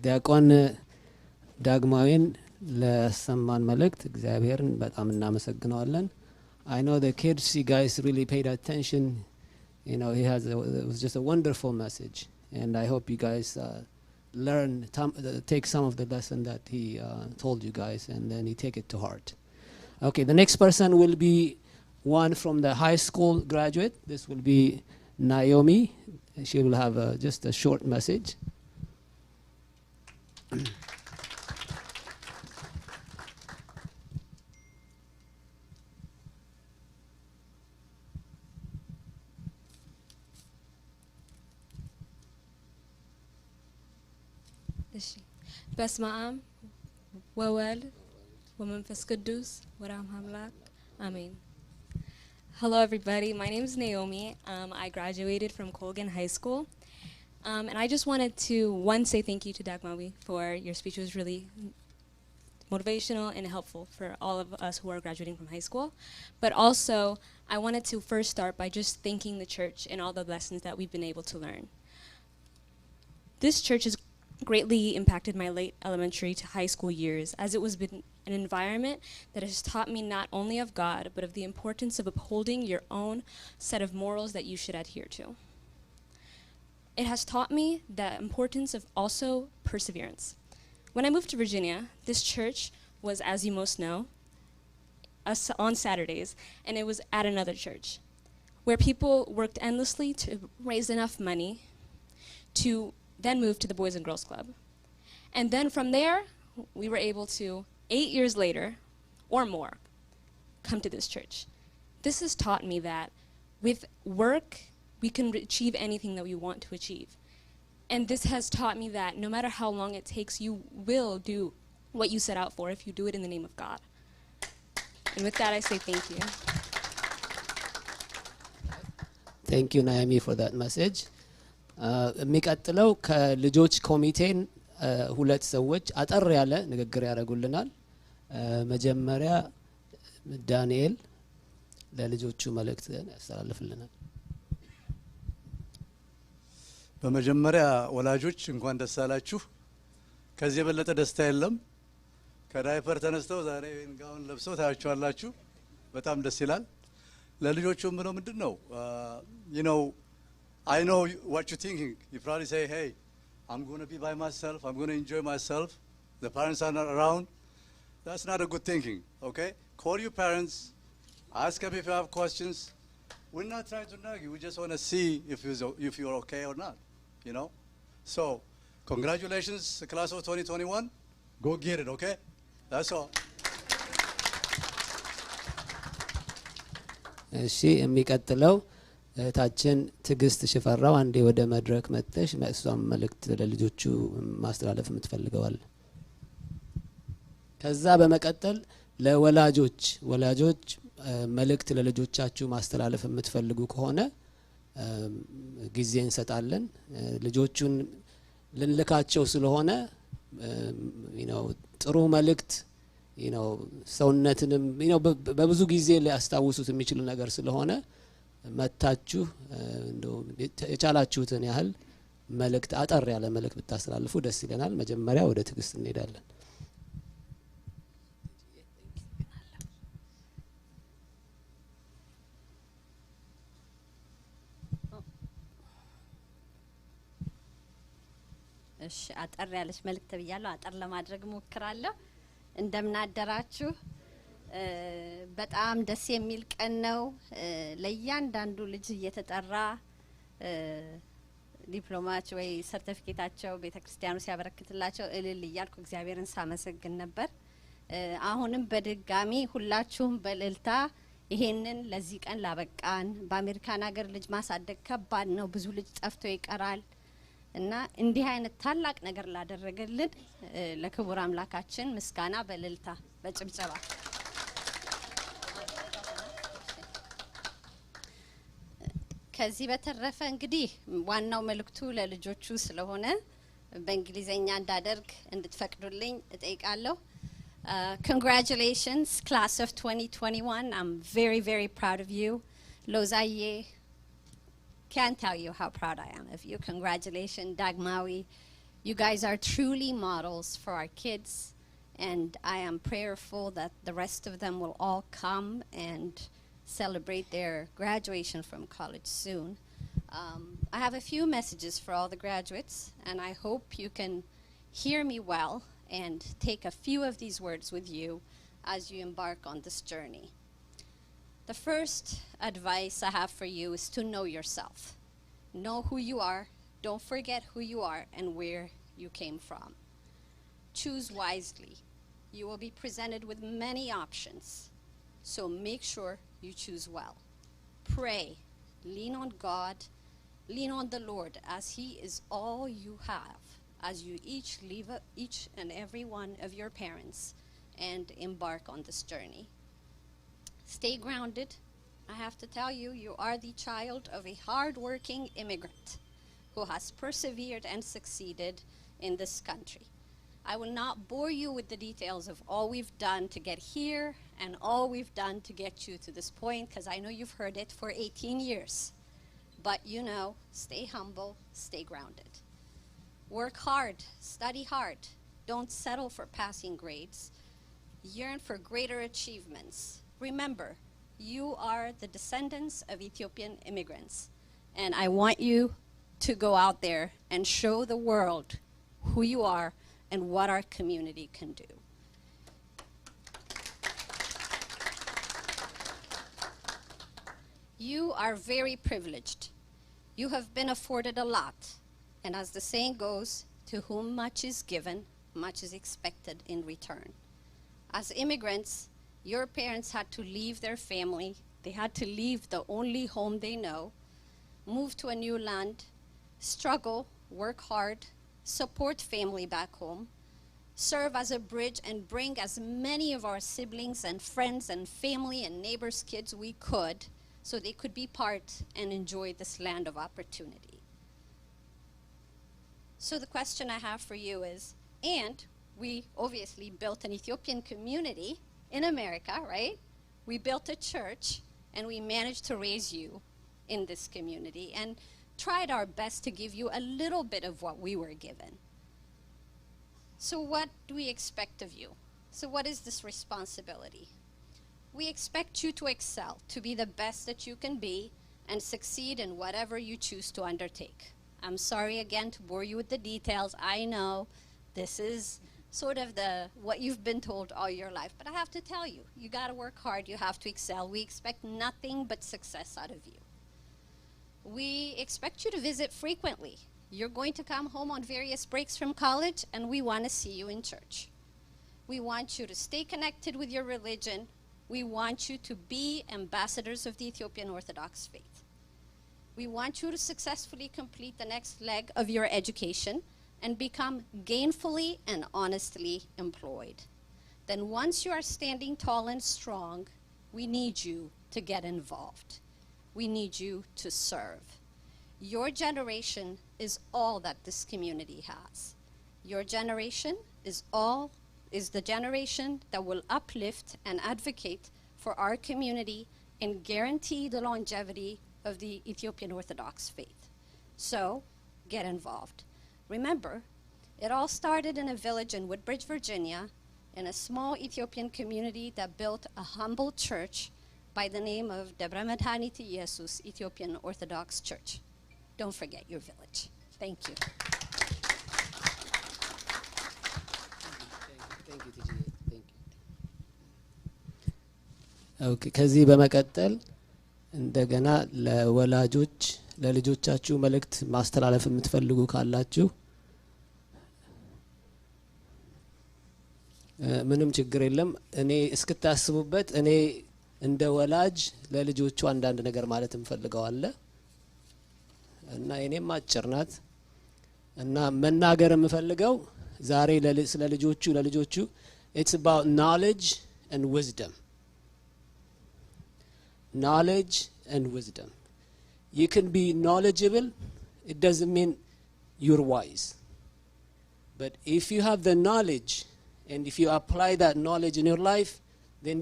ዲያቆን ዳግማዊን ለሰማን መልእክት እግዚአብሔርን በጣም እናመሰግናለን። I know the kids, you guys really paid attention. You know, it was just a wonderful message, and I hope you guys take some of the lesson that he told you guys, and then you take it to heart. Okay, the next person will be one from the high school graduate. This will be Naomi. She will have just a short message. በስመ አብ ወወልድ ወመንፈስ ቅዱስ ወራም አምላክ አሜን. Hello everybody, my name is Naomi. I graduated from Colgan High School. And I just wanted to say thank you to Dagmawi for your speech. It was really motivational and helpful for all of us who are graduating from high school. But also, I wanted to first start by just thanking the church and all the lessons that we've been able to learn. This church has greatly impacted my late elementary to high school years, as it was been an environment that has taught me not only of God, but of the importance of upholding your own set of morals that you should adhere to. It has taught me the importance of also perseverance. When I moved to Virginia, this church was, as you most know, on Saturdays, and it was at another church, where people worked endlessly to raise enough money to then move to the Boys and Girls Club. And then from there, we were able to, 8 years later, or more, come to this church. This has taught me that with work, we can achieve anything that we want to achieve. And this has taught me that no matter how long it takes, you will do what you set out for if you do it in the name of God. And with that, I say thank you. Thank you, Naomi, for that message. የሚቀጥለው ከልጆች ኮሚቴን ሁለት ሰዎች አጠር ያለ ንግግር ያደርጉልናል። መጀመሪያ ዳንኤል ለልጆቹ መልእክት ያስተላልፍልናል። በመጀመሪያ ወላጆች እንኳን ደስ አላችሁ። ከዚህ የበለጠ ደስታ የለም። ከዳይፐር ተነስተው ዛሬ ጋውን ለብሰው ታያችኋላችሁ። በጣም ደስ ይላል። ለልጆቹ ምነው ምንድነው you know, I know what you're thinking. You probably say, hey, I'm going to be by myself. I'm going to enjoy myself. The parents are not around. That's not a good thinking, okay? Call your parents. Ask them if you have questions. We're not trying to nag you. We just want to see if you're okay or not, you know? So, congratulations, the class of 2021. Go get it, okay? That's all. እሺ የሚቀጥለው እህታችን ትግስት ሽፈራው አንዴ ወደ መድረክ መጥተሽ እሷም መልእክት ለልጆቹ ማስተላለፍ የምትፈልገዋል። ከዛ በመቀጠል ለወላጆች መልእክት ለልጆቻችሁ ማስተላለፍ የምትፈልጉ ከሆነ ጊዜ እንሰጣለን። ልጆቹን ልንልካቸው ስለሆነ ጥሩ መልእክት ሰውነትንም በብዙ ጊዜ ሊያስታውሱት የሚችል ነገር ስለሆነ መታችሁ እንደው የቻላችሁትን ያህል መልእክት አጠር ያለ መልእክት ብታስተላልፉ ደስ ይለናል። መጀመሪያ ወደ ትግስት እንሄዳለን። እሺ አጠር ያለች መልእክት ብያለሁ። አጠር ለማድረግ ሞክራለሁ። እንደምን አደራችሁ። በጣም ደስ የሚል ቀን ነው። ለእያንዳንዱ ልጅ እየተጠራ ዲፕሎማች ወይ ሰርቲፊኬታቸው ቤተክርስቲያኑ ሲያበረክትላቸው እልል እያልኩ እግዚአብሔርን ሳመሰግን ነበር። አሁንም በድጋሚ ሁላችሁም በእልልታ ይሄንን ለዚህ ቀን ላበቃን። በአሜሪካን ሀገር ልጅ ማሳደግ ከባድ ነው። ብዙ ልጅ ጠፍቶ ይቀራል እና እንዲህ አይነት ታላቅ ነገር ላደረገልን ለክቡር አምላካችን ምስጋና በእልልታ በጭብጨባ። ከዚህ በተረፈ እንግዲህ ዋናው መልእክቱ ለልጆቹ ስለሆነ በእንግሊዘኛ እንዳደርግ እንድትፈቅዱልኝ እጠይቃለሁ። Congratulations, class of 2021. I'm very, very proud of you. Lozaye, can't tell you how proud I am of you. Congratulations, Dagmawi. You guys are truly models for our kids, and I am prayerful that the rest of them will all come and celebrate their graduation from college soon. I have a few messages for all the graduates, and I hope you can hear me well and take a few of these words with you as you embark on this journey. The first advice I have for you is to know yourself. Know who you are. Don't forget who you are and where you came from. Choose wisely. You will be presented with many options, so make sure you choose well. Pray. Lean on God. Lean on the Lord, as He is all you have, as you each leave each and every one of your parents and embark on this journey. Stay grounded. I have to tell you, you are the child of a hard-working immigrant who has persevered and succeeded in this country. I will not bore you with the details of all we've done to get here and all we've done to get you to this point, because I know you've heard it for 18 years. But you know, stay humble, stay grounded. Work hard, study hard. Don't settle for passing grades. Yearn for greater achievements. Remember, you are the descendants of Ethiopian immigrants, and I want you to go out there and show the world who you are and what our community can do. You are very privileged. You have been afforded a lot, and as the saying goes, to whom much is given, much is expected in return. As immigrants, your parents had to leave their family. They had to leave the only home they know, move to a new land, struggle, work hard, support family back home, serve as a bridge, and bring as many of our siblings and friends and family and neighbors' kids we could, so they could be part and enjoy this land of opportunity. So the question I have for you is, and we obviously built an Ethiopian community in America, right? We built a church, and we managed to raise you in this community and tried our best to give you a little bit of what we were given. So what do we expect of you? So what is this responsibility? We expect you to excel, to be the best that you can be, and succeed in whatever you choose to undertake. I'm sorry again to bore you with the details. I know this is sort of what you've been told all your life, but I have to tell you, you gotta work hard, you have to excel. We expect nothing but success out of you. We expect you to visit frequently. You're going to come home on various breaks from college, and we want to see you in church. We want you to stay connected with your religion. We want you to be ambassadors of the Ethiopian Orthodox faith. We want you to successfully complete the next leg of your education and become gainfully and honestly employed. Then once you are standing tall and strong, we need you to get involved. We need you to serve. Your generation is all that this community has. Your generation is the generation that will uplift and advocate for our community and guarantee the longevity of the Ethiopian Orthodox faith. So, get involved. Remember, it all started in a village in Woodbridge, Virginia, in a small Ethiopian community that built a humble church by the name of Debre Medhanit Iyesus Ethiopian Orthodox Church. Don't forget your village. Thank you. Thank you, TG. Thank you. Okay, ከዚህ በመቀጠል እንደገና ለወላጆች ለልጆቻችሁ መልእክት ማስተላለፍ የምትፈልጉ ካላችሁ ምንም ችግር የለም። እኔ እስክታስቡበት እኔ እንደ ወላጅ ለልጆቹ አንዳንድ ነገር ማለት እንፈልገዋለን እና እኔም አጭር ናት እና መናገር የምፈልገው ዛሬ ስለ ለልጆቹ it's about knowledge and wisdom. Knowledge and wisdom. You can be knowledgeable, it doesn't mean you're wise. But if you have the knowledge and if you apply that knowledge in your life, then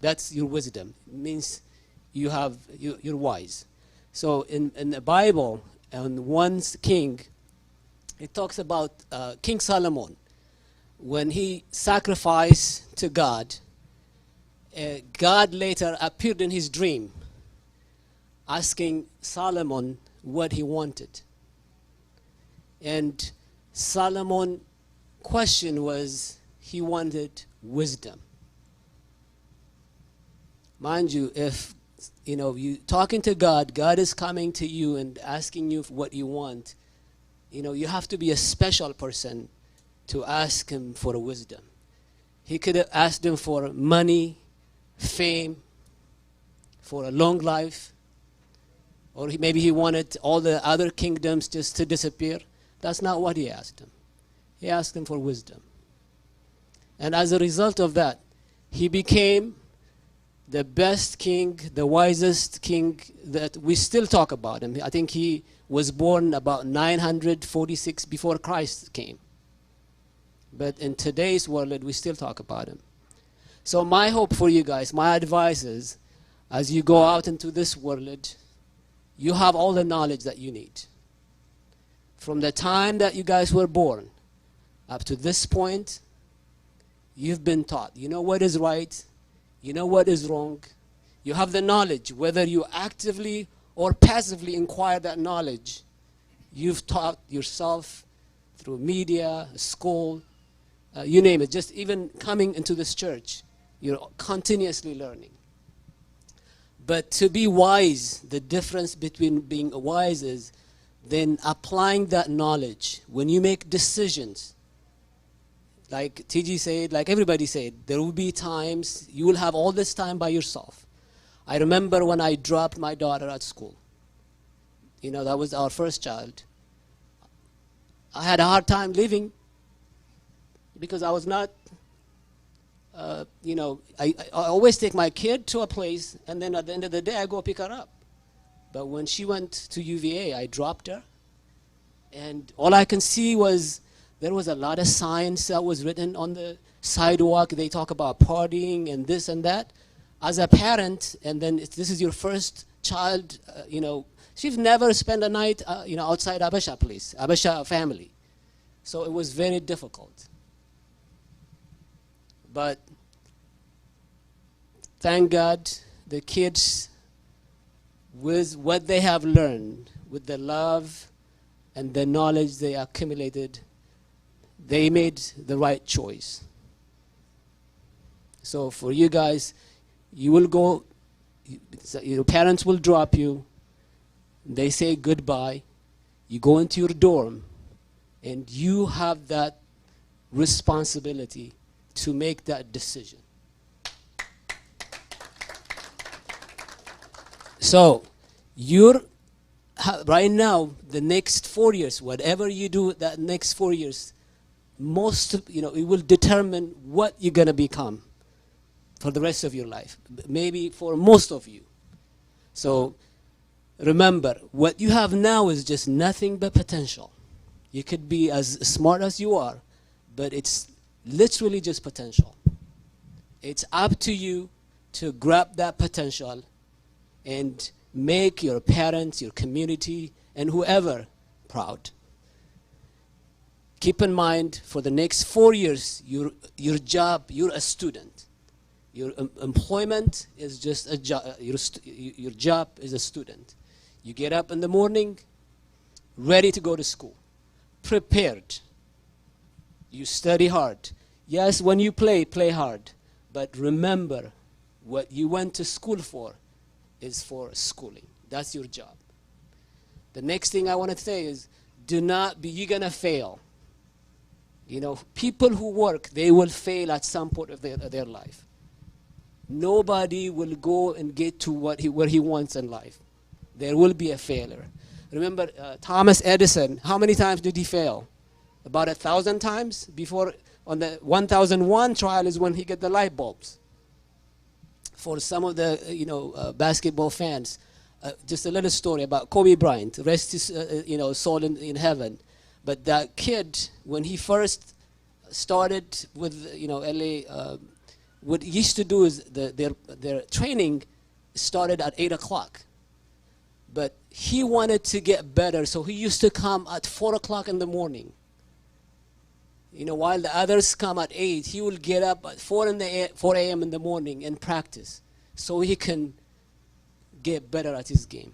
that's your wisdom. It means you're wise. So in the Bible, on one king, It talks about King Solomon. When he sacrificed to God, God later appeared in his dream, asking Solomon what he wanted. And Solomon's question was, he wanted wisdom. Mind you, if you talking to God, God is coming to you and asking you what you want, you have to be a special person to ask him for wisdom. He could have asked him for money, fame, for a long life, or maybe he wanted all the other kingdoms just to disappear. That's not what he asked him. He asked him for wisdom. And as a result of that, he became the best king, the wisest king that we still talk about him. I think he was born about 946 before Christ came. But in today's world, we still talk about him. So my hope for you guys, my advice is, as you go out into this world, you have all the knowledge that you need. From the time that you guys were born up to this point, you've been taught. You know what is right. You know what is wrong. You have the knowledge. Whether you actively or passively inquire that knowledge, you've taught yourself through media, school, you name it. Just even coming into this church, you're continuously learning. But to be wise, the difference between being wise is then applying that knowledge. When you make decisions, like TG said, like everybody said, there will be times you will have all this time by yourself. I remember when I dropped my daughter at school. That was our first child. I had a hard time living because I was not, I always take my kid to a place, and then at the end of the day, I go pick her up. But when she went to UVA, I dropped her. And all I can see was there was a lot of signs that was written on the sidewalk. They talk about partying and this and that. As a parent, and then this is your first child, she've never spent a night, outside Abesha place, Abesha family. So it was very difficult. But thank God, the kids, with what they have learned, with the love and the knowledge they accumulated, they made the right choice. So for you guys, you will go, your parents will drop you, they say goodbye, you go into your dorm, and you have that responsibility to make that decision. So you're right now, the next 4 years, whatever you do that next 4 years, it will determine what you're going to become for the rest of your life, maybe for most of you. So remember, what you have now is just nothing but potential. You could be as smart as you are, but it's literally just potential. It's up to you to grab that potential and make your parents, your community, and whoever proud. Keep in mind, for the next 4 years, your job, you're a student. Your employment is just a job. Your job is a student. You get up in the morning, ready to go to school, prepared. You study hard. Yes, when you play hard. But remember, what you went to school for is for schooling. That's your job. The next thing I want to say is, you're going to fail. People who work, they will fail at some point of their life. Nobody will go and get to where he wants in life. There will be a failure. Remember, Thomas Edison, how many times did he fail? About 1,000 times? Before, on the 1001 trial is when he got the light bulbs. For some of the, basketball fans, just a little story about Kobe Bryant, rest his, soul in heaven. But that kid, when he first started with, LA, what he used to do is their training started at 8 o'clock. but he wanted to get better, so he used to come at 4 o'clock in the morning. You know, while the others come at 8, he will get up at 4 a.m. in the morning and practice, so he can get better at his game.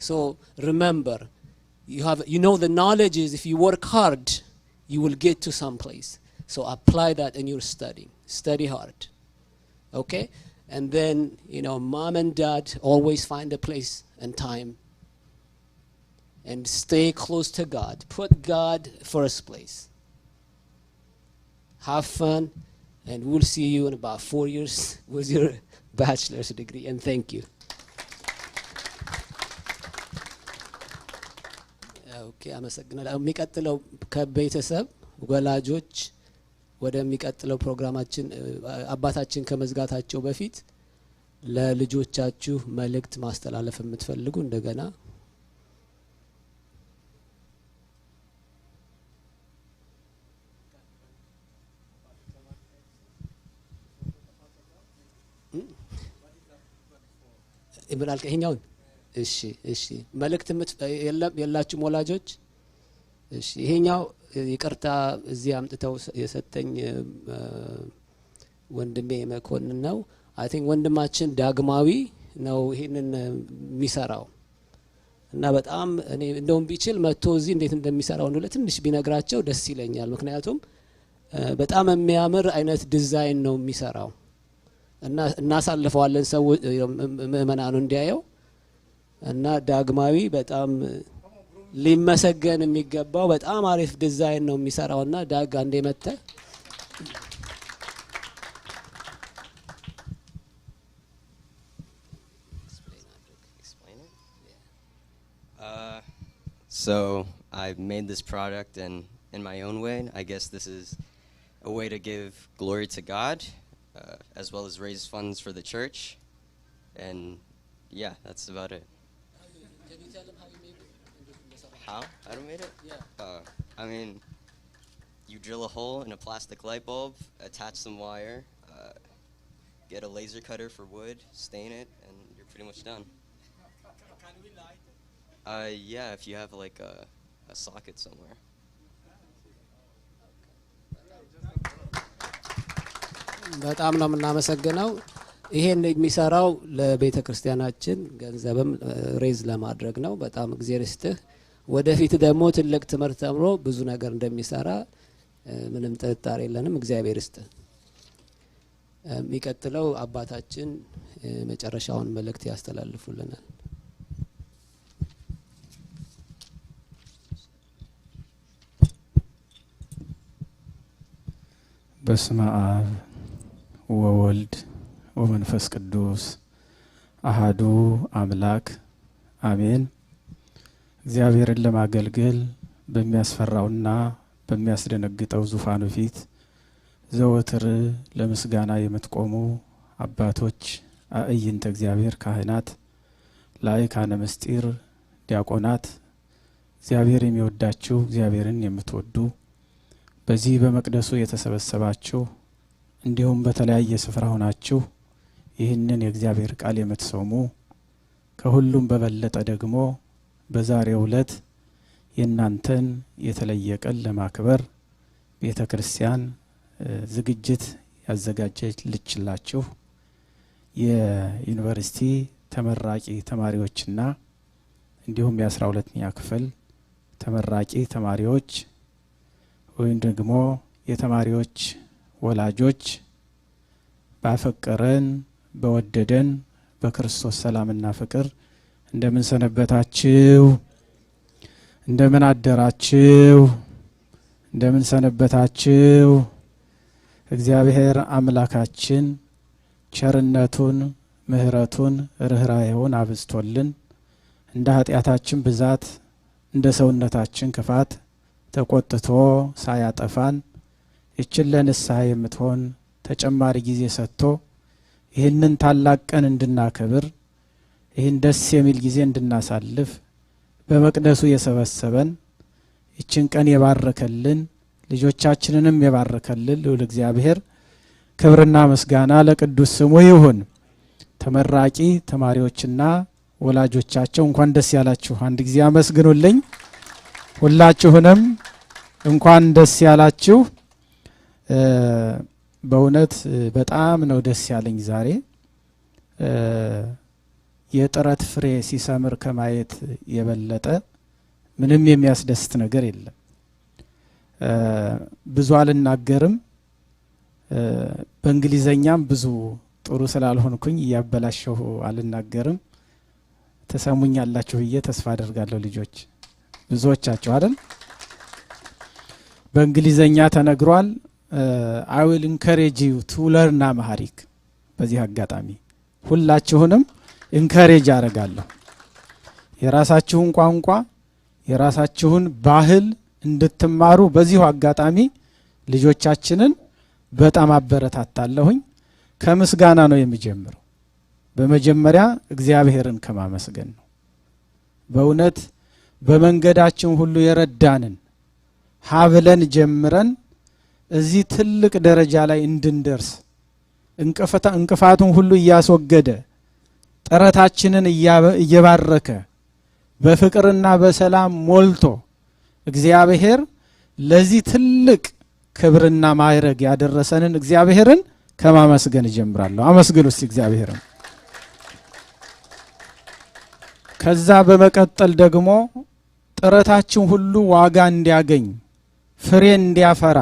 So remember, you know the knowledge is if you work hard, you will get to some place. So apply that in your studying. Study hard. Okay? And then, you know, mom and dad always find a place and time. And stay close to God. Put God first place. Have fun, and we'll see you in about 4 years with your bachelor's degree. And thank you. Okay, አመሰግናለሁ። የሚቀጥለው ከቤተሰብ ወላጆች ወደሚቀጥለው ፕሮግራማችን አባታችን ከመዝጋታቸው በፊት ለልጆቻችሁ መልእክት ማስተላለፍ የምትፈልጉ እንደገና ይብላል ከኛውን እሺ መልእክት የላችሁም ወላጆች? እሺ ይሄኛው ይቅርታ እዚህ አምጥተው የሰጠኝ ወንድሜ መኮንን ነው። አይ ቲንክ ወንድማችን ዳግማዊ ነው ይሄንን የሚሰራው እና በጣም እኔ እንደውም ቢችል መጥቶ እዚህ እንዴት እንደሚሰራው ነው ለትንሽ ቢነግራቸው ደስ ይለኛል። ምክንያቱም በጣም የሚያምር አይነት ዲዛይን ነው የሚሰራው እና እናሳልፈዋለን ሰው ምእመናኑ እንዲያየው እና ዳግማዊ በጣም ሊመሰገን የሚገባው በጣም አሪፍ ዲዛይን ነው የሚሰራውና ዳግ አንዴ መጣ። So I've made this product in my own way. I guess this is a way to give glory to God, as well as raise funds for the church. And yeah, that's about it. Can you tell them how you made it? How I made it? Yeah. I mean, you drill a hole in a plastic light bulb, attach some wire, get a laser cutter for wood, stain it, and you're pretty much done. Can we light it? Yeah, if you have like a socket somewhere. በጣም ነው የምናመሰግነው። ይሄን የሚሰራው ለቤተክርስቲያናችን ገንዘብም ሬዝ ለማድረግ ነው። በጣም እግዚአብሔር ይስጥህ። ወደፊት ደግሞ ትልቅ ትምህርት ተምሮ ብዙ ነገር እንደሚሰራ ምንም ጥርጣሬ የለንም። እግዚአብሔር ይስጥህ። የሚቀጥለው አባታችን መጨረሻውን መልእክት ያስተላልፉልናል። በስመ አብ ወወልድ ወመንፈስ ቅዱስ አሃዱ አምላክ አሜን። እግዚአብሔርን ለማገልገል በሚያስፈራውና በሚያስደነግጠው ዙፋኑ ፊት ዘወትር ለምስጋና የምትቆሙ አባቶች፣ አእይንተ እግዚአብሔር ካህናት፣ ላይካነ ምስጢር ዲያቆናት፣ እግዚአብሔር የሚወዳችሁ እግዚአብሔርን የምትወዱ በዚህ በመቅደሱ የተሰበሰባችሁ እንዲሁም በተለያየ ስፍራ ሆናችሁ ይህንን የእግዚአብሔር ቃል የምትሰሙ ከሁሉም በበለጠ ደግሞ በዛሬው ዕለት የናንተን የተለየ ቀን ለማክበር ቤተክርስቲያን ዝግጅት ያዘጋጀችላችሁ የዩኒቨርሲቲ ተመራቂ ተማሪዎችና እንዲሁም የ12ኛ ክፍል ተመራቂ ተማሪዎች ወይም ደግሞ የተማሪዎች ወላጆች ባፈቀረን በወደደን በክርስቶስ ሰላምና ፍቅር እንደምን ሰነበታችሁ? እንደምን አደራችሁ? እንደምን ሰነበታችሁ? እግዚአብሔር አምላካችን ቸርነቱን ምህረቱን ርህራሄውን አብዝቶልን እንደ ኃጢአታችን ብዛት እንደ ሰውነታችን ክፋት ተቆጥቶ ሳያጠፋን እችን ለንስሐ የምትሆን ተጨማሪ ጊዜ ሰጥቶ ይህንን ታላቅ ቀን እንድናከብር ይህን ደስ የሚል ጊዜ እንድናሳልፍ በመቅደሱ የሰበሰበን እችን ቀን የባረከልን ልጆቻችንንም የባረከልን ልዑል እግዚአብሔር ክብርና ምስጋና ለቅዱስ ስሙ ይሁን። ተመራቂ ተማሪዎችና ወላጆቻቸው እንኳን ደስ ያላችሁ። አንድ ጊዜ አመስግኑልኝ። ሁላችሁንም እንኳን ደስ ያላችሁ። በእውነት በጣም ነው ደስ ያለኝ ዛሬ የጥረት ፍሬ ሲሰምር ከማየት የበለጠ ምንም የሚያስደስት ነገር የለም። ብዙ አልናገርም። በእንግሊዘኛም ብዙ ጥሩ ስላልሆንኩኝ እያበላሸሁ አልናገርም። ተሰሙኛላችሁ ብዬ ተስፋ አደርጋለሁ። ልጆች ብዙዎቻችሁ አይደል? በእንግሊዘኛ ተነግሯል። I will encourage you to learn Amharic። በዚህ አጋጣሚ ሁላችሁንም ኢንካሬጅ አደርጋለሁ የራሳችሁን ቋንቋ የራሳችሁን ባህል እንድትማሩ በዚሁ አጋጣሚ ልጆቻችንን በጣም አበረታታለሁኝ። ከምስጋና ነው የሚጀምረው። በመጀመሪያ እግዚአብሔርን ከማመስገን ነው። በእውነት በመንገዳችን ሁሉ የረዳንን ሀብለን ጀምረን እዚህ ትልቅ ደረጃ ላይ እንድንደርስ እንቅፋቱን ሁሉ እያስወገደ ጥረታችንን እየባረከ በፍቅርና በሰላም ሞልቶ እግዚአብሔር ለዚህ ትልቅ ክብርና ማዕረግ ያደረሰንን እግዚአብሔርን ከማመስገን ጀምራለሁ። አመስግኑ እስቲ እግዚአብሔርን። ከዛ በመቀጠል ደግሞ ጥረታችን ሁሉ ዋጋ እንዲያገኝ ፍሬ እንዲያፈራ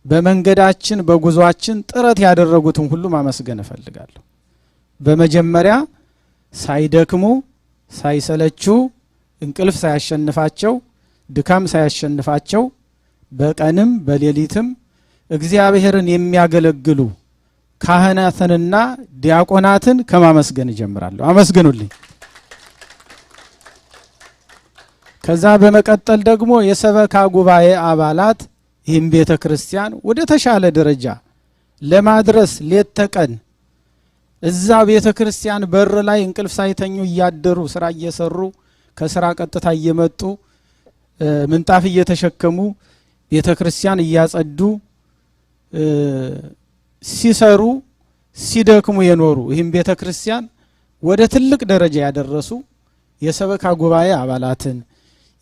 በመንገዳችን በጉዟችን ጥረት ያደረጉትን ሁሉ ማመስገን እፈልጋለሁ። በመጀመሪያ ሳይደክሙ ሳይሰለቹ እንቅልፍ ሳያሸንፋቸው ድካም ሳያሸንፋቸው በቀንም በሌሊትም እግዚአብሔርን የሚያገለግሉ ካህናትንና ዲያቆናትን ከማመስገን ጀምራለሁ። አመስግኑልኝ። ከዛ በመቀጠል ደግሞ የሰበካ ጉባኤ አባላት ይህም ቤተክርስቲያን ወደ ተሻለ ደረጃ ለማድረስ ሌት ተቀን እዛ ቤተክርስቲያን በር ላይ እንቅልፍ ሳይተኙ እያደሩ ስራ እየሰሩ ከስራ ቀጥታ እየመጡ ምንጣፍ እየተሸከሙ ቤተክርስቲያን እያጸዱ ሲሰሩ ሲደክሙ የኖሩ ይህም ቤተክርስቲያን ወደ ትልቅ ደረጃ ያደረሱ የሰበካ ጉባኤ አባላትን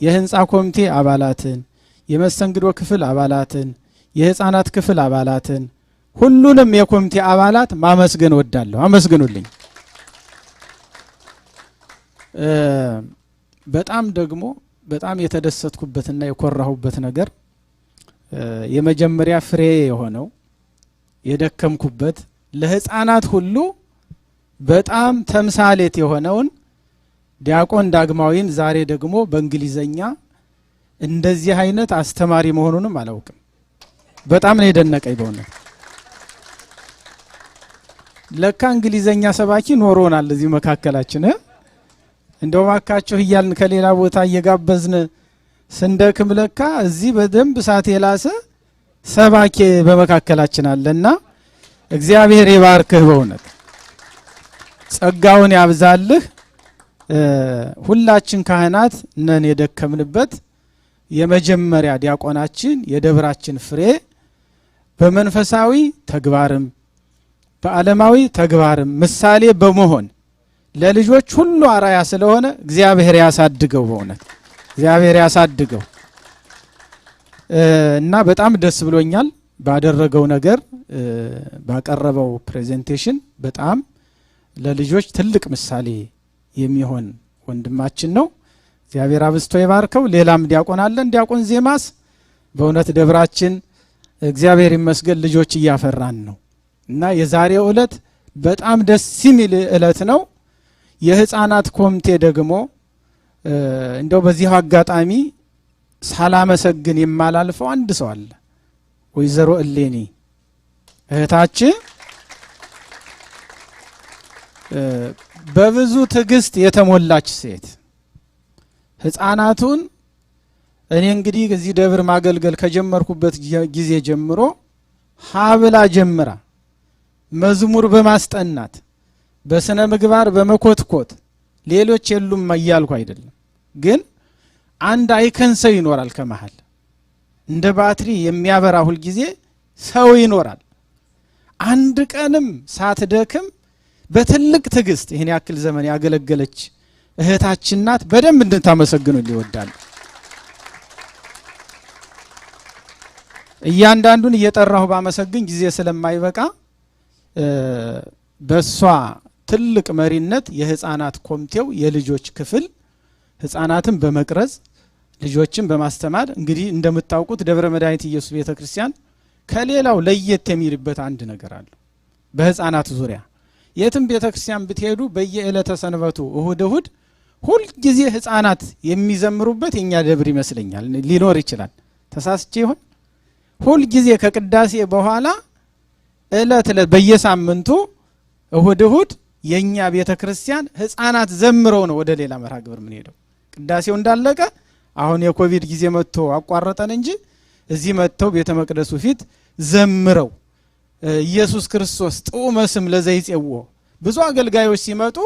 የህንጻ ኮሚቴ አባላትን የመስተንግዶ ክፍል አባላትን የህፃናት ክፍል አባላትን ሁሉንም የኮሚቴ አባላት ማመስገን ወዳለሁ። አመስግኑልኝ። በጣም ደግሞ በጣም የተደሰትኩበትና የኮራሁበት ነገር የመጀመሪያ ፍሬ የሆነው የደከምኩበት ለህፃናት ሁሉ በጣም ተምሳሌት የሆነውን ዲያቆን ዳግማዊን ዛሬ ደግሞ በእንግሊዘኛ እንደዚህ አይነት አስተማሪ መሆኑንም አላውቅም። በጣም ነው የደነቀኝ በእውነት። ለካ እንግሊዘኛ ሰባኪ ኖሮናል እዚህ መካከላችን። እንደው ማካቸው እያልን ከሌላ ቦታ እየጋበዝን ስንደክም ለካ እዚህ በደንብ ሳት የላሰ ሰባኪ በመካከላችን አለና እግዚአብሔር ይባርክህ። በእውነት ጸጋውን ያብዛልህ። ሁላችን ካህናት ነን የደከምንበት። የመጀመሪያ ዲያቆናችን የደብራችን ፍሬ በመንፈሳዊ ተግባርም በዓለማዊ ተግባርም ምሳሌ በመሆን ለልጆች ሁሉ አራያ ስለሆነ እግዚአብሔር ያሳድገው። በእውነት እግዚአብሔር ያሳድገው እና በጣም ደስ ብሎኛል ባደረገው ነገር ባቀረበው ፕሬዘንቴሽን። በጣም ለልጆች ትልቅ ምሳሌ የሚሆን ወንድማችን ነው። እግዚአብሔር አብዝቶ ይባርከው። ሌላም ዲያቆን አለን፣ ዲያቆን ዜማስ። በእውነት ደብራችን እግዚአብሔር ይመስገን ልጆች እያፈራን ነው እና የዛሬው ዕለት በጣም ደስ የሚል ዕለት ነው። የህፃናት ኮሚቴ ደግሞ እንደው በዚህ አጋጣሚ ሳላመሰግን የማላልፈው አንድ ሰው አለ። ወይዘሮ እሌኒ እህታችን በብዙ ትዕግስት የተሞላች ሴት ህፃናቱን እኔ እንግዲህ እዚህ ደብር ማገልገል ከጀመርኩበት ጊዜ ጀምሮ ሀብላ ጀምራ መዝሙር በማስጠናት በስነ ምግባር በመኮትኮት ሌሎች የሉም እያልኩ አይደለም፣ ግን አንድ አይከን ሰው ይኖራል ከመሃል እንደ ባትሪ የሚያበራ ሁል ጊዜ ሰው ይኖራል። አንድ ቀንም ሳትደክም በትልቅ ትዕግስት ይሄን ያክል ዘመን ያገለገለች እህታችን ናት። በደንብ እንድታመሰግኑ ይወዳል። እያንዳንዱን እየጠራሁ ባመሰግን ጊዜ ስለማይበቃ በሷ ትልቅ መሪነት የህፃናት ኮሚቴው የልጆች ክፍል ህፃናትን በመቅረጽ ልጆችን በማስተማር እንግዲህ እንደምታውቁት ደብረ መድኃኒት ኢየሱስ ቤተክርስቲያን ከሌላው ለየት የሚልበት አንድ ነገር አለ። በህፃናት ዙሪያ የትም ቤተክርስቲያን ብትሄዱ በየዕለተ ሰንበቱ እሁድ ሁል ጊዜ ህፃናት የሚዘምሩበት የኛ ደብር ይመስለኛል። ሊኖር ይችላል፣ ተሳስቼ ይሆን? ሁል ጊዜ ከቅዳሴ በኋላ ዕለት በየሳምንቱ እሁድ የኛ ቤተክርስቲያን ህፃናት ዘምረው ነው ወደ ሌላ መርሃ ግብር ምን ሄደው ቅዳሴው እንዳለቀ አሁን የኮቪድ ጊዜ መጥቶ አቋረጠን እንጂ እዚህ መጥተው ቤተ መቅደሱ ፊት ዘምረው ኢየሱስ ክርስቶስ ጥዑመ ስም ለዘይጼዎ ብዙ አገልጋዮች ሲመጡ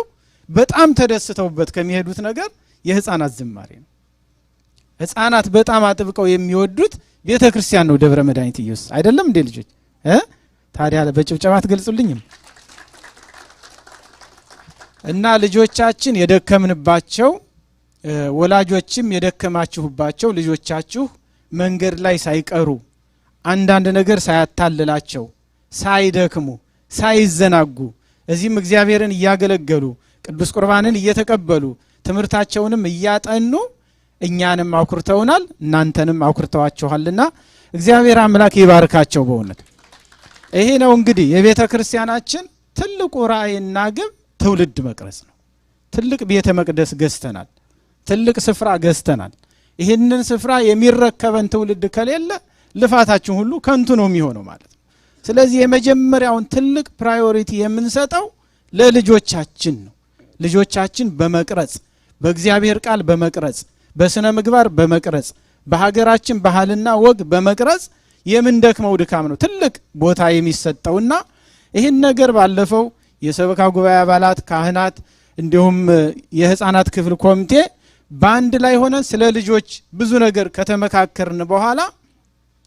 በጣም ተደስተውበት ከሚሄዱት ነገር የህፃናት ዝማሬ ነው። ህፃናት በጣም አጥብቀው የሚወዱት ቤተክርስቲያን ነው ደብረ መድኃኒት ኢየሱስ አይደለም እንዴ ልጆች? ታዲያ በጭብጨባት ገልጹልኝም እና ልጆቻችን የደከምንባቸው ወላጆችም የደከማችሁባቸው ልጆቻችሁ መንገድ ላይ ሳይቀሩ አንዳንድ ነገር ሳያታልላቸው ሳይደክሙ ሳይዘናጉ እዚህም እግዚአብሔርን እያገለገሉ ቅዱስ ቁርባንን እየተቀበሉ ትምህርታቸውንም እያጠኑ እኛንም አኩርተውናል፣ እናንተንም አኩርተዋችኋልና እግዚአብሔር አምላክ ይባርካቸው። በእውነት ይሄ ነው እንግዲህ የቤተ ክርስቲያናችን ትልቁ ራእይና ግብ ትውልድ መቅረጽ ነው። ትልቅ ቤተ መቅደስ ገዝተናል፣ ትልቅ ስፍራ ገዝተናል። ይህንን ስፍራ የሚረከበን ትውልድ ከሌለ ልፋታችን ሁሉ ከንቱ ነው የሚሆነው ማለት ነው። ስለዚህ የመጀመሪያውን ትልቅ ፕራዮሪቲ የምንሰጠው ለልጆቻችን ነው። ልጆቻችን በመቅረጽ በእግዚአብሔር ቃል በመቅረጽ በስነ ምግባር በመቅረጽ በሀገራችን ባህልና ወግ በመቅረጽ የምንደክመው ድካም ነው ትልቅ ቦታ የሚሰጠውና ይህን ነገር ባለፈው የሰበካ ጉባኤ አባላት ካህናት እንዲሁም የህፃናት ክፍል ኮሚቴ ባንድ ላይ ሆነ ስለ ልጆች ብዙ ነገር ከተመካከርን በኋላ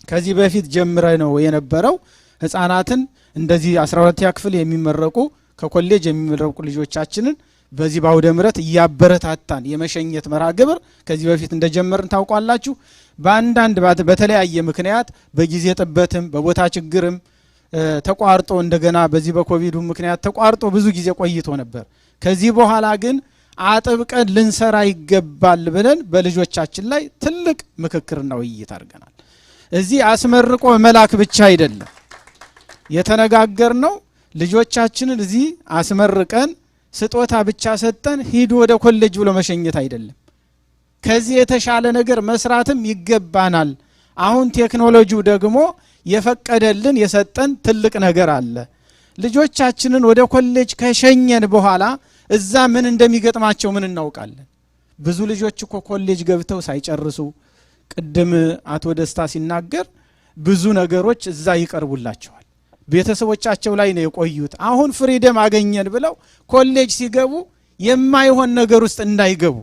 ከዚህ በፊት ጀምረ ነው የነበረው ህፃናትን እንደዚህ 12ኛ ክፍል የሚመረቁ ከኮሌጅ የሚመረቁ ልጆቻችንን በዚህ ባውደ ምረት ያበረታታን የመሸኘት መርሃ ግብር ከዚህ በፊት እንደጀመርን ታውቃላችሁ። በአንዳንድ በተለያየ ምክንያት በጊዜ ጥበትም በቦታ ችግርም ተቋርጦ እንደገና በዚህ በኮቪዱ ምክንያት ተቋርጦ ብዙ ጊዜ ቆይቶ ነበር። ከዚህ በኋላ ግን አጥብቀን ልንሰራ ይገባል ብለን በልጆቻችን ላይ ትልቅ ምክክርና ውይይት አድርገናል። እዚህ አስመርቆ መላክ ብቻ አይደለም የተነጋገርነው፣ ልጆቻችንን እዚህ አስመርቀን ስጦታ ብቻ ሰጠን ሂዱ ወደ ኮሌጅ ብሎ መሸኘት አይደለም። ከዚህ የተሻለ ነገር መስራትም ይገባናል። አሁን ቴክኖሎጂው ደግሞ የፈቀደልን የሰጠን ትልቅ ነገር አለ። ልጆቻችንን ወደ ኮሌጅ ከሸኘን በኋላ እዛ ምን እንደሚገጥማቸው ምን እናውቃለን? ብዙ ልጆች እኮ ኮሌጅ ገብተው ሳይጨርሱ ቅድም አቶ ደስታ ሲናገር ብዙ ነገሮች እዛ ይቀርቡላቸዋል። ቤተሰቦቻቸው ላይ ነው የቆዩት። አሁን ፍሪደም አገኘን ብለው ኮሌጅ ሲገቡ የማይሆን ነገር ውስጥ እንዳይገቡ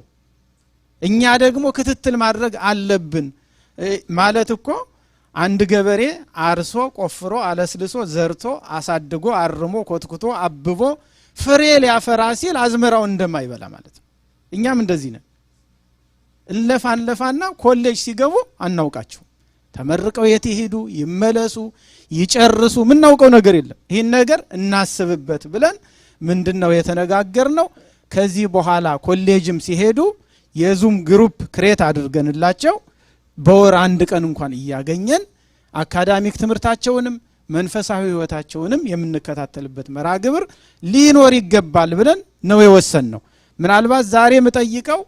እኛ ደግሞ ክትትል ማድረግ አለብን። ማለት እኮ አንድ ገበሬ አርሶ ቆፍሮ አለስልሶ ዘርቶ አሳድጎ አርሞ ኮትኩቶ አብቦ ፍሬ ሊያፈራ ሲል አዝመራው እንደማይበላ ማለት ነው። እኛም እንደዚህ ነን። እንለፋና ኮሌጅ ሲገቡ አናውቃቸው። ተመርቀው የት ይሄዱ ይመለሱ ይጨርሱ ምናውቀው ነገር የለም። ይሄን ነገር እናስብበት ብለን ምንድነው የተነጋገርነው? ከዚህ በኋላ ኮሌጅም ሲሄዱ የዙም ግሩፕ ክሬት አድርገንላቸው በወር አንድ ቀን እንኳን እያገኘን አካዳሚክ ትምህርታቸውንም መንፈሳዊ ህይወታቸውንም የምንከታተልበት መርሃ ግብር ሊኖር ይገባል ብለን ነው የወሰንነው። ምናልባት ዛሬ መጠይቀው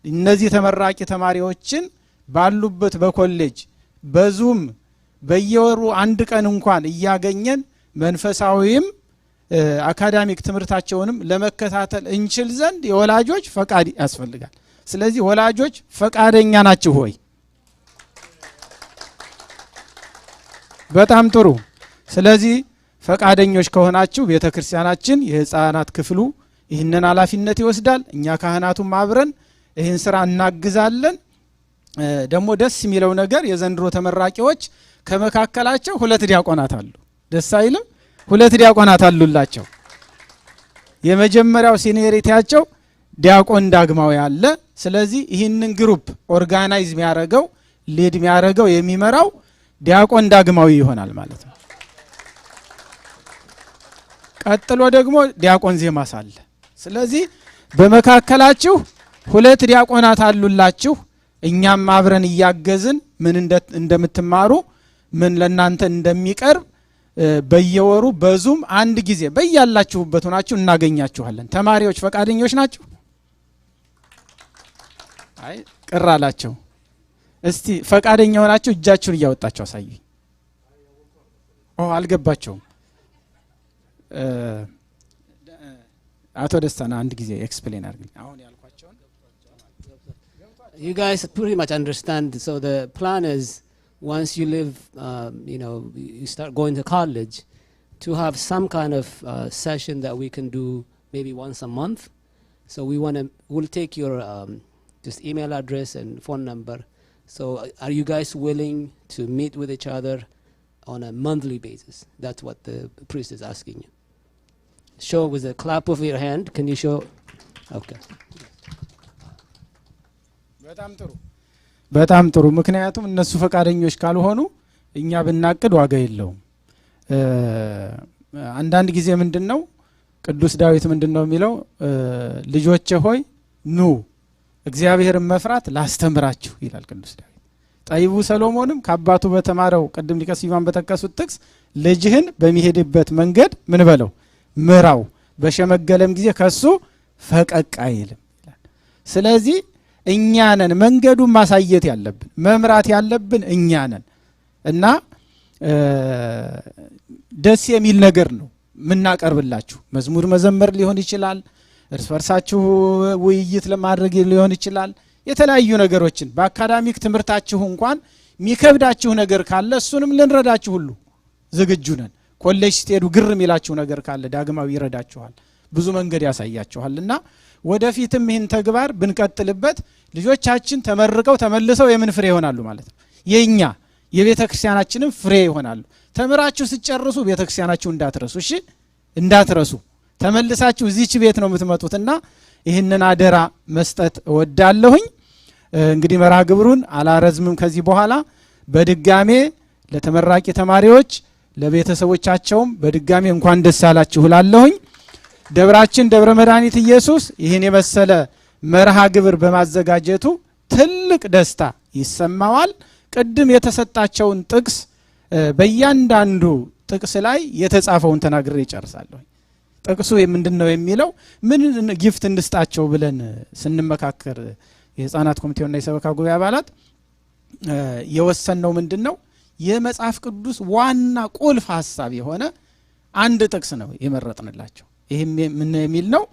እነዚህ ተመራቂ ተማሪዎችን ባሉበት በኮሌጅ በዙም በየወሩ አንድ ቀን እንኳን እያገኘን መንፈሳዊም አካዳሚክ ትምህርታቸውንም ለመከታተል እንችል ዘንድ የወላጆች ፈቃድ ያስፈልጋል። ስለዚህ ወላጆች ፈቃደኛ ናችሁ ሆይ? በጣም ጥሩ። ስለዚህ ፈቃደኞች ከሆናችሁ ቤተክርስቲያናችን የህፃናት ክፍሉ ይህንን ኃላፊነት ይወስዳል። እኛ ካህናቱም አብረን ይህን ስራ እናግዛለን። ደግሞ ደስ የሚለው ነገር የዘንድሮ ተመራቂዎች ከመካከላቸው 2 ዲያቆናት አሉ። ደስ አይልም? 2 ዲያቆናት አሉላቸው። የመጀመሪያው ሲኒየሪቲያቸው ዲያቆን ዳግማዊ አለ። ስለዚህ ይህንን ግሩፕ ኦርጋናይዝ የሚያደርገው ሊድ የሚያደርገው የሚመራው ዲያቆን ዳግማዊ ይሆናል ማለት ነው። ቀጥሎ ደግሞ ዲያቆን ዜማስ አለ። ስለዚህ በመካከላችሁ ሁለት ዲያቆናት አሉላችሁ። እኛም አብረን እያገዝን ምን እንደምትማሩ ምን ለናንተ እንደሚቀርብ በየወሩ በዙም አንድ ጊዜ በያላችሁበት ሆናችሁ እናገኛችኋለን። ተማሪዎች ፈቃደኞች ናችሁ? አይ ቅር አላቸው። እስቲ ፈቃደኛ ሆናችሁ እጃችሁን እያወጣችሁ አሳዩኝ። አልገባቸውም። አቶ ደስታና አንድ ጊዜ ኤክስፕሌን አድርግልኝ አሁን ያልኳቸውን። You guys pretty much understand. So the plan is once you live, you start going to college, to have some kind of session that we can do maybe once a month. So we'll take your just email address and phone number. So are you guys willing to meet with each other on a monthly basis? That's what the priest is asking you. Show with a clap of your hand. Can you show? Okay. በጣም ጥሩ። ምክንያቱም እነሱ ፈቃደኞች ካልሆኑ እኛ ብናቅድ ዋጋ የለውም። አንዳንድ ጊዜ ምንድነው ቅዱስ ዳዊት ምንድነው የሚለው? ልጆቼ ሆይ ኑ እግዚአብሔርን መፍራት ላስተምራችሁ ይላል ቅዱስ ዳዊት። ጠይቡ ሰሎሞንም ከአባቱ በተማረው ቅድም ሊቀ ስዩማን በተከሱት ጥቅስ ልጅህን በሚሄድበት መንገድ ምን በለው ምራው፣ በሸመገለም ጊዜ ከሱ ፈቀቅ አይልም ይላል። ስለዚህ እኛ ነን መንገዱን ማሳየት ያለብን፣ መምራት ያለብን እኛ ነን እና ደስ የሚል ነገር ነው ምናቀርብላችሁ። መዝሙር መዘመር ሊሆን ይችላል፣ እርስ በርሳችሁ ውይይት ለማድረግ ሊሆን ይችላል። የተለያዩ ነገሮችን በአካዳሚክ ትምህርታችሁ እንኳን የሚከብዳችሁ ነገር ካለ እሱንም ልንረዳችሁ ሁሉ ዝግጁ ነን። ኮሌጅ ስትሄዱ ግር የሚላችሁ ነገር ካለ ዳግማዊ ይረዳችኋል፣ ብዙ መንገድ ያሳያችኋልና ወደፊትም ይህን ተግባር ብንቀጥልበት ልጆቻችን ተመርቀው ተመልሰው የምን ፍሬ ይሆናሉ ማለት ነው? የኛ የቤተክርስቲያናችንን ፍሬ ይሆናሉ። ተምራችሁ ሲጨርሱ ቤተክርስቲያናችሁ እንዳትረሱ፣ እሺ እንዳትረሱ። ተመልሳችሁ እዚች ቤት ነው የምትመጡትና ይህንን አደራ መስጠት እወዳለሁኝ። እንግዲህ መርሃ ግብሩን አላረዝምም። ከዚህ በኋላ በድጋሜ ለተመራቂ ተማሪዎች ለቤተሰቦቻቸውም በድጋሜ እንኳን ደስ አላችሁ እላለሁኝ። ደብራችን ደብረ መድኃኒት ኢየሱስ ይህን የመሰለ መርሃ ግብር በማዘጋጀቱ ትልቅ ደስታ ይሰማዋል። ቅድም የተሰጣቸውን ጥቅስ በእያንዳንዱ ጥቅስ ላይ የተጻፈውን ተናግሬ ይጨርሳለሁ። ጥቅሱ ምንድነው የሚለው? ምን ጊፍት እንድስጣቸው ብለን ስንመካከር የህፃናት ኮሚቴውና የሰበካ ጉባኤ አባላት የወሰነው ምንድነው የመጽሐፍ ቅዱስ ዋና ቁልፍ ሐሳብ የሆነ አንድ ጥቅስ ነው የመረጥንላቸው። ይሄም ምን የሚል ነው?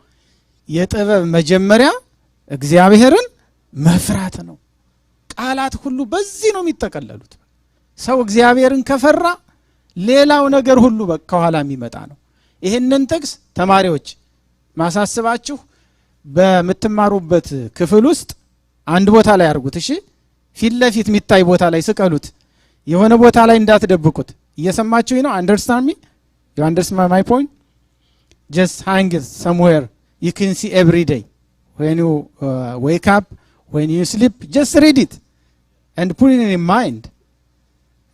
የጥበብ መጀመሪያ እግዚአብሔርን መፍራት ነው። ቃላት ሁሉ በዚህ ነው የሚጠቀለሉት። ሰው እግዚአብሔርን ከፈራ ሌላው ነገር ሁሉ ከኋላ የሚመጣ ነው። ይሄንን ጥቅስ ተማሪዎች ማሳስባችሁ በምትማሩበት ክፍል ውስጥ አንድ ቦታ ላይ አርጉት። እሺ ፊት ለፊት የሚታይ ቦታ ላይ ስቀሉት። የሆነ ቦታ ላይ እንዳትደብቁት። እየሰማችሁ ነው? አንደርስታንድ ሚ? you understand my point? Just hang it somewhere you can see every day. When you wake up, when you sleep, just read it and put it in your mind.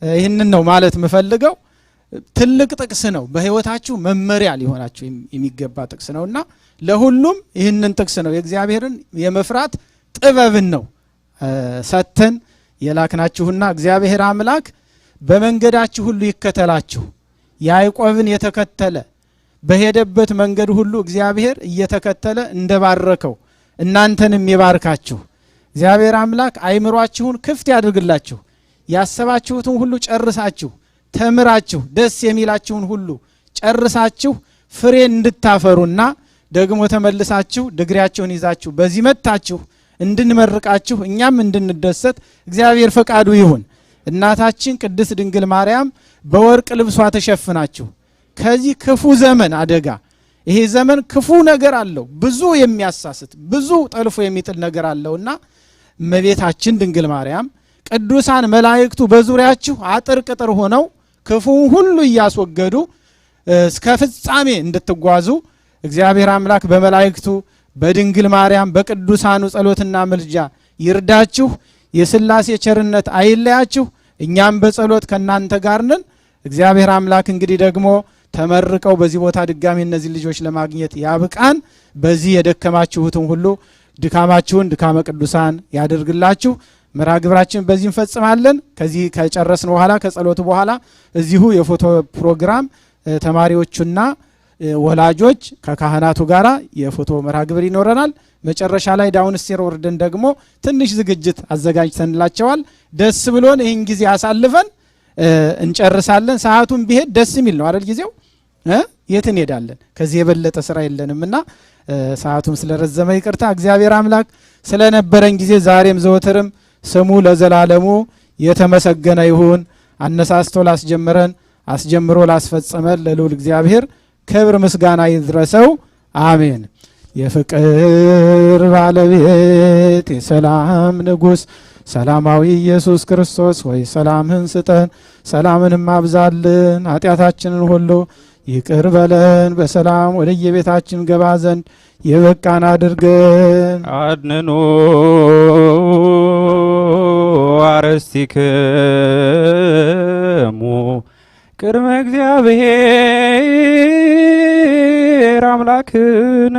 ይህንን ነው ማለት የምፈልገው። ትልቅ ጥቅስ ነው። በህይወታችሁ መመሪያ ሊሆናችሁ የሚገባ ጥቅስ ነውና ለሁሉም ይህንን ጥቅስ ነው የእግዚአብሔርን የመፍራት ጥበብን ነው ሰተን የላክናችሁና እግዚአብሔር አምላክ በመንገዳችሁ ሁሉ ይከተላችሁ። ያዕቆብን የተከተለ በሄደበት መንገድ ሁሉ እግዚአብሔር እየተከተለ እንደባረከው እናንተንም ይባርካችሁ። እግዚአብሔር አምላክ አይምሯችሁን ክፍት ያድርግላችሁ። ያሰባችሁትን ሁሉ ጨርሳችሁ ተምራችሁ ደስ የሚላችሁን ሁሉ ጨርሳችሁ ፍሬ እንድታፈሩና ደግሞ ተመልሳችሁ ድግሪያችሁን ይዛችሁ በዚህ መጣችሁ እንድንመርቃችሁ እኛም እንድንደሰት እግዚአብሔር ፈቃዱ ይሁን። እናታችን ቅድስት ድንግል ማርያም በወርቅ ልብሷ ተሸፍናችሁ ከዚህ ክፉ ዘመን አደጋ፣ ይሄ ዘመን ክፉ ነገር አለው፣ ብዙ የሚያሳስት ብዙ ጠልፎ የሚጥል ነገር አለውና እመቤታችን ድንግል ማርያም ቅዱሳን መላእክቱ በዙሪያችሁ አጥር ቅጥር ሆነው ክፉን ሁሉ እያስወገዱ እስከ ፍጻሜ እንድትጓዙ እግዚአብሔር አምላክ በመላእክቱ በድንግል ማርያም በቅዱሳኑ ጸሎትና ምልጃ ይርዳችሁ። የሥላሴ ቸርነት አይለያችሁ። እኛም በጸሎት ከናንተ ጋር ነን። እግዚአብሔር አምላክ እንግዲህ ደግሞ ተመርቀው በዚህ ቦታ ድጋሚ እነዚህ ልጆች ለማግኘት ያብቃን። በዚህ የደከማችሁትን ሁሉ ድካማችሁን ድካመ ቅዱሳን ያደርግላችሁ። መርሃ ግብራችን በዚህ እንፈጽማለን። ከዚህ ከጨረስን በኋላ ከጸሎቱ በኋላ እዚሁ የፎቶ ፕሮግራም ተማሪዎቹና ወላጆች ከካህናቱ ጋራ የፎቶ መርሃ ግብር ይኖረናል። መጨረሻ ላይ ዳውንስቴር ወርደን ደግሞ ትንሽ ዝግጅት አዘጋጅተንላቸዋል። ደስ ብሎን ይህን ጊዜ አሳልፈን እንጨርሳለን። ሰዓቱን ቢሄድ ደስ የሚል ነው አይደል? ጊዜው የት እንሄዳለን? ከዚህ የበለጠ ስራ የለንምና ሰዓቱም ስለረዘመ ይቅርታ። እግዚአብሔር አምላክ ስለነበረን ጊዜ ዛሬም ዘወትርም ስሙ ለዘላለሙ የተመሰገነ ይሁን። አነሳስቶ ላስጀምረን አስጀምሮ ላስፈጸመን ለልዑል እግዚአብሔር ክብር ምስጋና ይድረሰው። አሜን። የፍቅር ባለቤት የሰላም ንጉሥ ሰላማዊ ኢየሱስ ክርስቶስ ሆይ ሰላምህን ስጠን፣ ሰላምንም አብዛልን፣ ኃጢአታችንን ሁሉ ይቅር በለን፣ በሰላም ወደ የቤታችን ገባ ዘንድ የበቃን አድርገን። አድነኑ አርሥቲክሙ ቅድመ እግዚአብሔር አምላክነ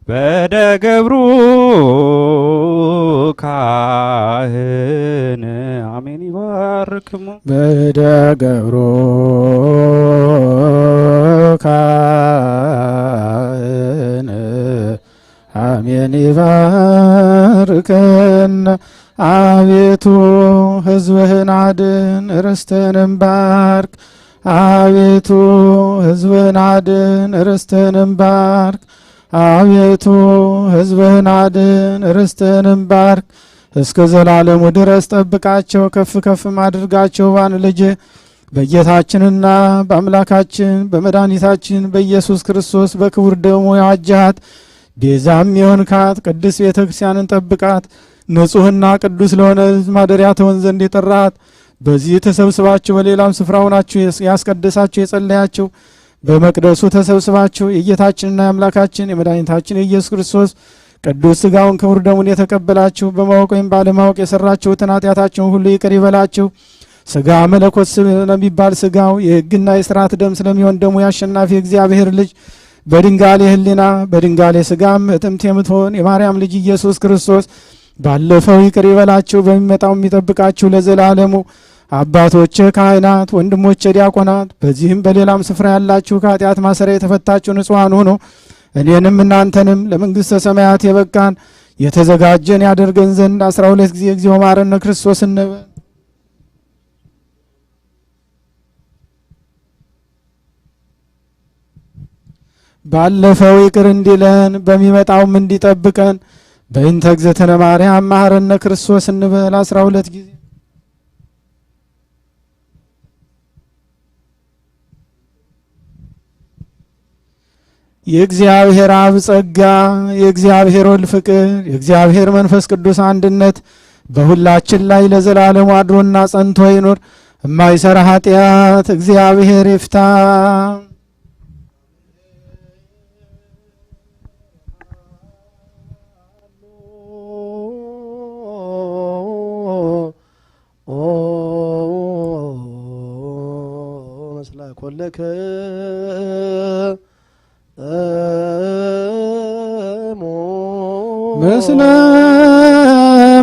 በደገብሩ ካህን አሜን ይባርክሙ በደገብሩ ካህን አሜን ይባርከን። አቤቱ ሕዝብህን አድን ርስትህንም ባርክ። አቤቱ ሕዝብህን አድን ርስትህንም ባርክ። አቤቱ ሕዝብህን አድን ርስትህንም ባርክ። እስከ ዘላለሙ ድረስ ጠብቃቸው፣ ከፍ ከፍም አድርጋቸው። ባን ልጅ በጌታችንና በአምላካችን በመድኃኒታችን በኢየሱስ ክርስቶስ በክቡር ደሙ ያዋጃሃት ቤዛም የሆንካት ቅዱስ ቤተክርስቲያንን ጠብቃት። ንጹሕና ቅዱስ ለሆነ ማደሪያ ትሆን ዘንድ የጠራት በዚህ ተሰብስባችሁ በሌላም ስፍራ ሆናችሁ ያስቀደሳችሁ የጸለያችሁ በመቅደሱ ተሰብስባችሁ የጌታችንና የአምላካችን የመድኃኒታችን የኢየሱስ ክርስቶስ ቅዱስ ሥጋውን ክቡር ደሙን የተቀበላችሁ በማወቅ ወይም ባለማወቅ የሰራችሁትን ኃጢአታችሁን ሁሉ ይቅር ይበላችሁ። ሥጋ መለኮት ስለሚባል ሥጋው የሕግና የሥርዓት ደም ስለሚሆን ደሙ የአሸናፊ እግዚአብሔር ልጅ በድንጋሌ ሕሊና በድንጋሌ ሥጋም እትምት የምትሆን የማርያም ልጅ ኢየሱስ ክርስቶስ ባለፈው ይቅር ይበላችሁ፣ በሚመጣው የሚጠብቃችሁ ለዘላለሙ። አባቶቼ ካህናት፣ ወንድሞቼ ዲያቆናት፣ በዚህም በሌላም ስፍራ ያላችሁ ከኃጢአት ማሰሪያ የተፈታችሁ ንጹሐን ሁኑ። እኔንም እናንተንም ለመንግሥተ ሰማያት የበቃን የተዘጋጀን ያደርገን ዘንድ 12 ጊዜ እግዚኦ መሐረነ ክርስቶስ እንበል። ባለፈው ይቅር እንዲለን በሚመጣውም እንዲጠብቀን በእንተ እግዝእትነ ማርያም መሐረነ ክርስቶስ እንበል 12 ጊዜ። የእግዚአብሔር አብ ጸጋ፣ የእግዚአብሔር ወልድ ፍቅር፣ የእግዚአብሔር መንፈስ ቅዱስ አንድነት በሁላችን ላይ ለዘላለሙ አድሮና ጸንቶ ይኑር። የማይሰራ ኃጢአት እግዚአብሔር ይፍታ። መስላኮለከ ምስለ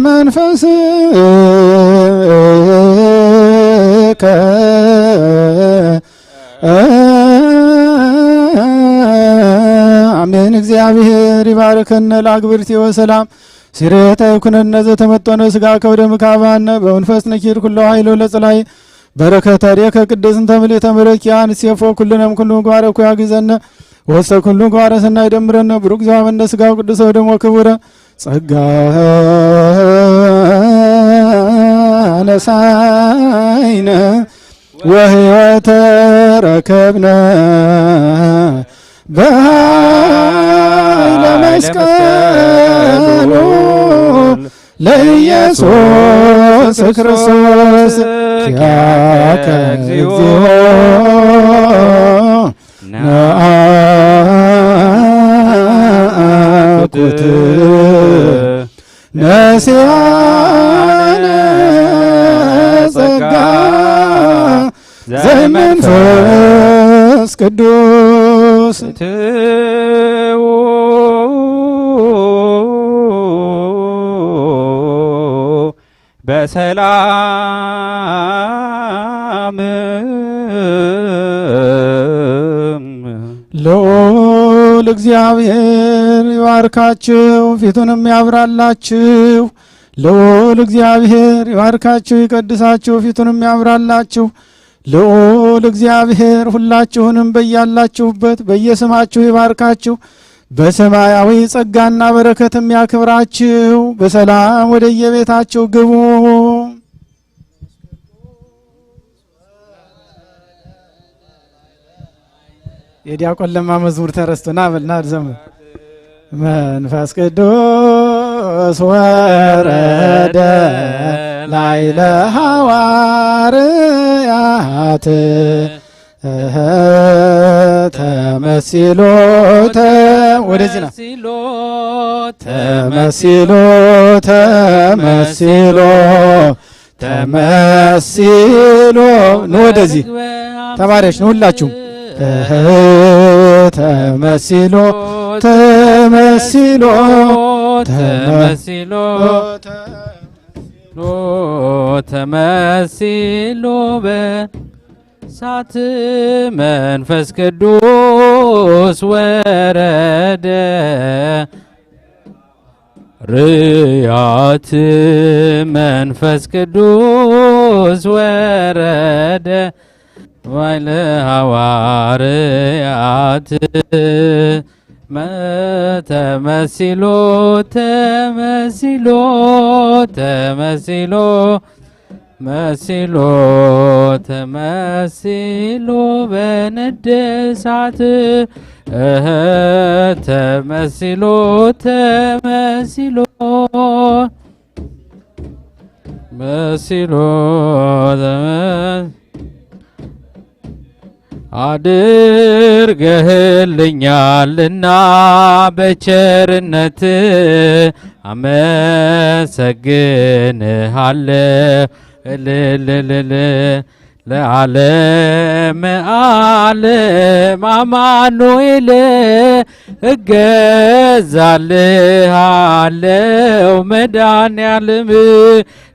መንፈስከ አሜን። እግዚአብሔር ይባርከነ ለአግብርቲ ወሰላም ሲሬታ ይኩነነ ዘተመጠነ ሥጋ ከወደም ካባነ በመንፈስ ነኪር ኩሎ ኃይሎ ለጽላይ በረከተ ሬከ ቅድስን ተምልዕተ ምሕረኪያን ሴፎ ኩልነም ኩሉ ጓረኩ ያግዘነ ወሰ ኩሉ ጓረ ሰናይ ደምረነ ብሩክ ዘአመነ ሥጋው ቅዱስ ወደሙ ክቡረ ጸጋ ነሳይነ ወሕይወተ ረከብነ በኃይለ መስቀሉ ለኢየሱስ ክርስቶስ ኪያከ እግዚኦ ነሲያነ ጸጋ ዘመንፈስ ቅዱስ በሰላም ልዑል እግዚአብሔር ይባርካችሁ ፊቱንም ያብራላችሁ። ልዑል እግዚአብሔር ይባርካችሁ ይቀድሳችሁ ፊቱንም ያብራላችሁ። ልዑል እግዚአብሔር ሁላችሁንም በያላችሁበት በየስማችሁ ይባርካችሁ። በሰማያዊ ጸጋና በረከትም ያክብራችሁ። በሰላም ወደ የቤታችሁ ግቡ። የዲያቆን ለማ መዝሙር ተረስቶና በልና ዘመን መንፈስ ቅዱስ ወረደ ላዕለ ሐዋርያት ተመሲሎተ ወደዚህ ና ተመሲሎ ወደዚህ ተማሪዎች ነው ሁላችሁም ተመሲሎ በእሳት መንፈስ ቅዱስ ወረደ ርያት መንፈስ ቅዱስ ወረደ ላዕለ ሐዋርያት ተመሲሎ በነደ እሳት ተመሲሎ አድርገህልኛልና በቸርነት አመሰግንሃለሁ እልልልል ለዓለም ዓለም አማኑኤል እገዛልሃለሁ መድኃኒዓለም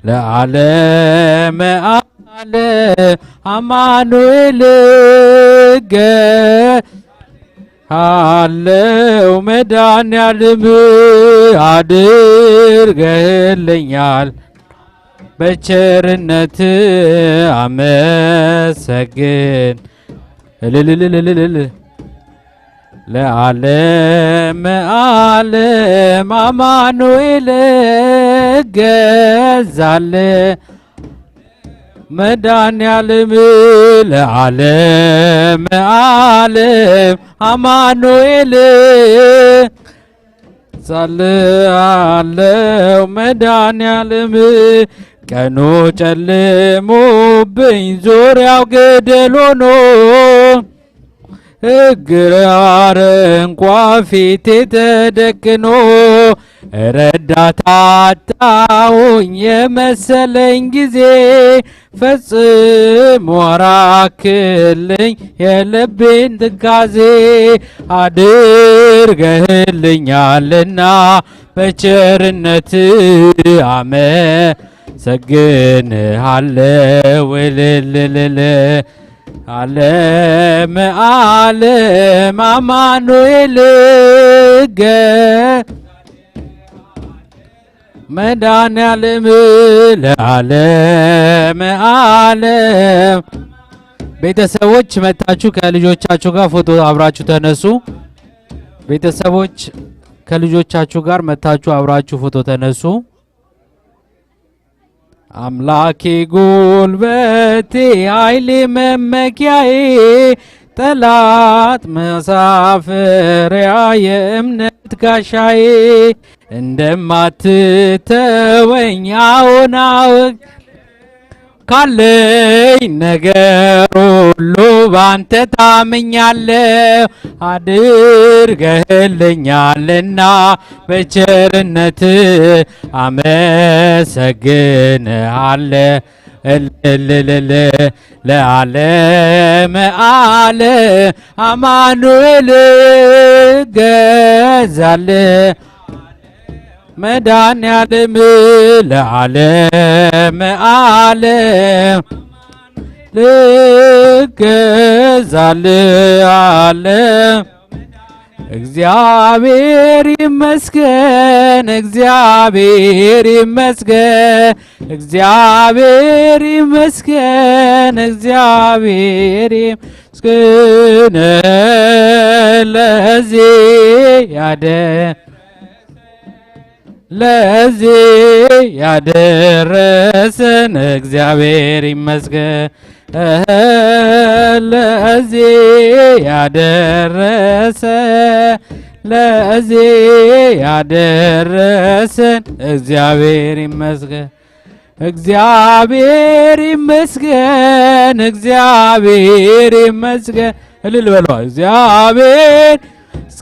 ለዓለም አማኑኤል እገዛልሃለሁ መድኃኒዓለም አድርገህልኛል በቸርነት አመሰግን እልልልልልል ለዓለም ዓለም አማኑኤል እገዛልህ መድኃኒዓለም ለዓለም ዓለም አማኑኤል ጸልያለሁ መድኃኒዓለም ቀኑ ጨልሞብኝ ዙሪያው ገደል ሆኖ እግር አረንቋ ፊቴ ተደቅኖ ረዳት አጣሁኝ የመሰለኝ ጊዜ ፈጽሞ አራክልኝ የልቤን ትካዜ አድርገህልኛልና በቸርነት አመሰግንሃለሁ እልልልል ዓለም ዓለም አማኑኤል መድኃኒዓለም ለዓለም ዓለም። ቤተሰቦች መታችሁ ከልጆቻችሁ ጋር ፎቶ አብራችሁ ተነሱ። ቤተሰቦች ከልጆቻችሁ ጋር መታችሁ አብራችሁ ፎቶ ተነሱ። አምላኬ ጉልበቴ ኃይሌ መመኪያዬ ጠላት መሳፈሪያ የእምነት ጋሻዬ እንደማትተወኝ አዎን ካለኝ ነገር ሁሉ ባንተ ታምኛለሁ አድርገህልኛልና በቸርነት አመሰግንሃለሁ ለዓለም ዓለም አማኑኤል ገዛለሁ መድኃኒዓለም ለዓለም ዓለም ልገዛልህ እግዚአብሔር ይመስገን እግዚአብሔር ይመስገን እግዚአብሔር ይመስገን እግዚአብሔር ይመስገን ለዚህ ያደረሰን እግዚአብሔር ይመስገን ለዚህ ያደረሰን እግዚአብሔር ይመስገን እግዚአብሔር ይመስገን እግዚአብሔር ይመስገን እልል በሉ እግዚአብሔር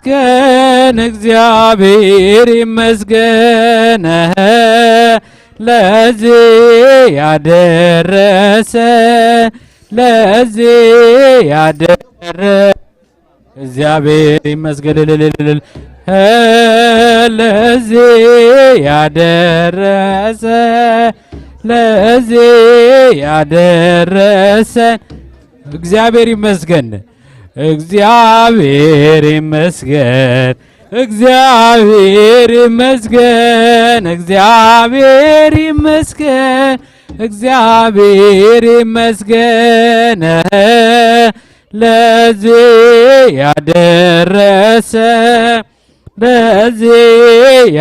ይመስገን እግዚአብሔር ይመስገን ለዚህ ያደረሰን እግዚአብሔር ይመስገን ለዚህ ያደረሰን እግዚአብሔር ይመስገን እግዚአብሔር ይመስገን እግዚአብሔር ይመስገን እግዚአብሔር ይመስገን እግዚአብሔር ይመስገን ለዚህ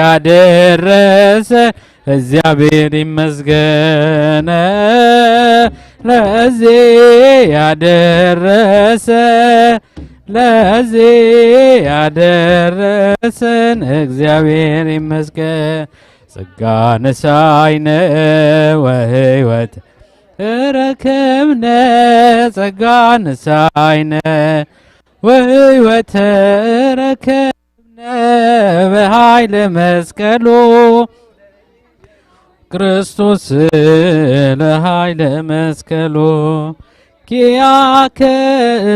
ያደረሰን እግዚአብሔር ይመስገን ለዚህ ያደረሰን እግዚአብሔር ይመስገን ጸጋ ነሳይነ ወሕይወት ረከብነ ጸጋ ነሳይነ ወሕይወት ረከብነ በኃይለ መስቀሉ ክርስቶስ ለኃይለ መስቀሉ ኪያከ